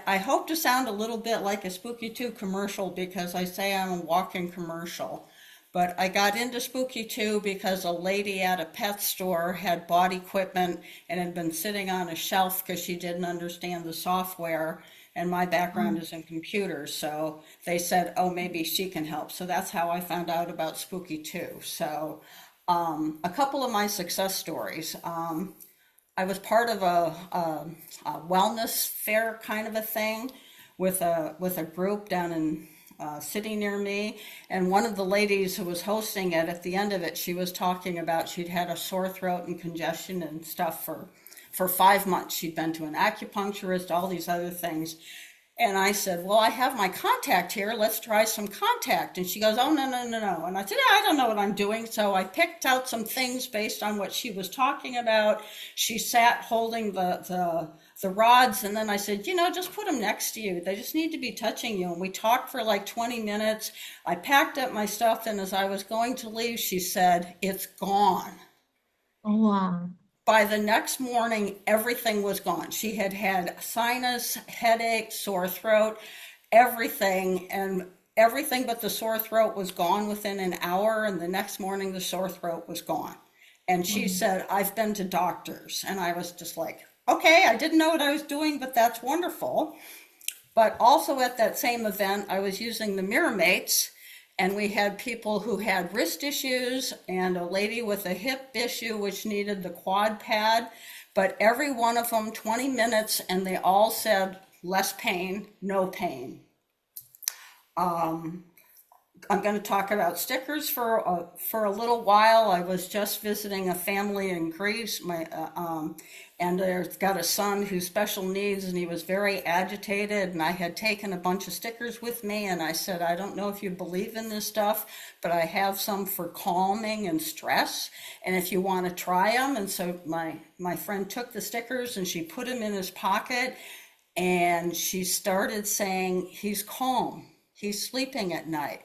I hope to sound a little bit like a Spooky 2 commercial because I say I'm a walking commercial. But I got into Spooky 2 because a lady at a pet store had bought equipment and had been sitting on a shelf because she didn't understand the software. And my background Mm. is in computers. So they said, oh, maybe she can help. So that's how I found out about Spooky 2. So a couple of my success stories. I was part of a wellness fair kind of a thing with a group down in city near me, and one of the ladies who was hosting it at the end of it, she was talking about she'd had a sore throat and congestion and stuff for 5 months. She'd been to an acupuncturist, all these other things. And I said, well, I have my contact here. Let's try some contact. And she goes, oh, no, no, no, no. And I said, yeah, I don't know what I'm doing. So I picked out some things based on what she was talking about. She sat holding the rods. And then I said, just put them next to you. They just need to be touching you. And we talked for like 20 minutes. I packed up my stuff. And as I was going to leave, she said, it's gone. Oh, wow. By the next morning, everything was gone. She had had sinus, headache, sore throat, everything, and everything but the sore throat was gone within an hour. And the next morning, the sore throat was gone. And she Mm. said, I've been to doctors. And I was just like, okay, I didn't know what I was doing, but that's wonderful. But also at that same event, I was using the Miramates, and we had people who had wrist issues and a lady with a hip issue which needed the quad pad. But every one of them, 20 minutes, and they all said less pain, no pain. I'm going to talk about stickers for a little while. I was just visiting a family in Greece, and they've got a son who's special needs, and he was very agitated. And I had taken a bunch of stickers with me, and I said, I don't know if you believe in this stuff, but I have some for calming and stress, and if you want to try them. And so my friend took the stickers and she put them in his pocket, and she started saying, he's calm. He's sleeping at night.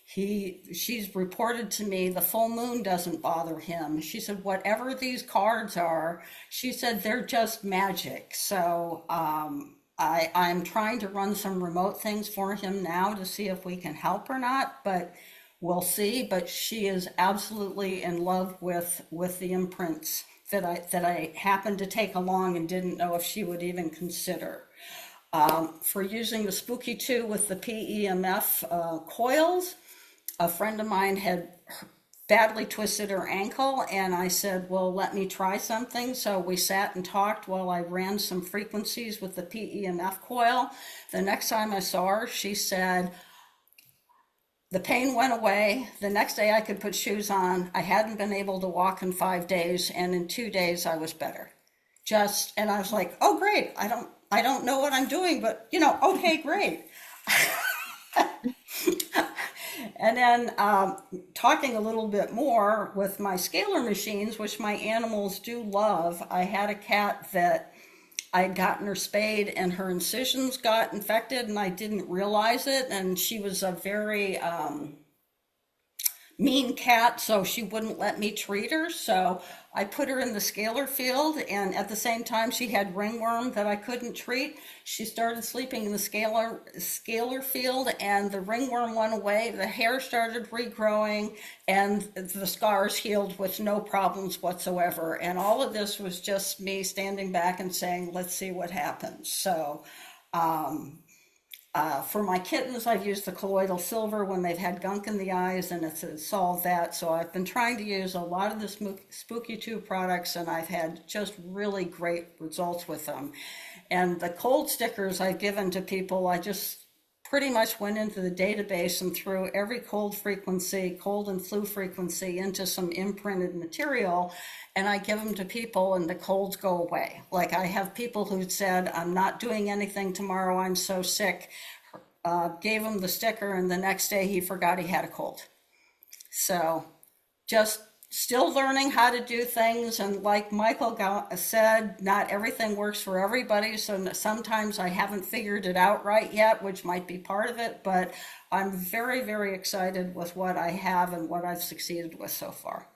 She's reported to me the full moon doesn't bother him. She said, whatever these cards are, she said they're just magic. So I'm trying to run some remote things for him now to see if we can help or not, but we'll see. But she is absolutely in love with the imprints that I happened to take along and didn't know if she would even consider. For using the Spooky 2 with the PEMF coils, a friend of mine had badly twisted her ankle, and I said, well, let me try something. So we sat and talked while I ran some frequencies with the PEMF coil. The next time I saw her, she said, the pain went away. The next day I could put shoes on. I hadn't been able to walk in 5 days, and in 2 days I was better. And I was like, oh, great. I don't know what I'm doing, but okay, great. And then talking a little bit more with my scalar machines, which my animals do love. I had a cat that I'd gotten her spayed and her incisions got infected and I didn't realize it. And she was a very mean cat, so she wouldn't let me treat her. So I put her in the scalar field, and at the same time, she had ringworm that I couldn't treat. She started sleeping in the scalar field, and the ringworm went away. The hair started regrowing, and the scars healed with no problems whatsoever. And all of this was just me standing back and saying, "Let's see what happens." So. For my kittens, I've used the colloidal silver when they've had gunk in the eyes, and it's solved that. So I've been trying to use a lot of the Spooky 2 products, and I've had just really great results with them. And the cold stickers I've given to people, I just pretty much went into the database and threw every cold and flu frequency into some imprinted material, and I give them to people and the colds go away. Like I have people who said, I'm not doing anything tomorrow, I'm so sick. Gave him the sticker, and the next day he forgot he had a cold. So just still learning how to do things. And like Michael said, not everything works for everybody. So sometimes I haven't figured it out right yet, which might be part of it. But I'm very, very excited with what I have and what I've succeeded with so far.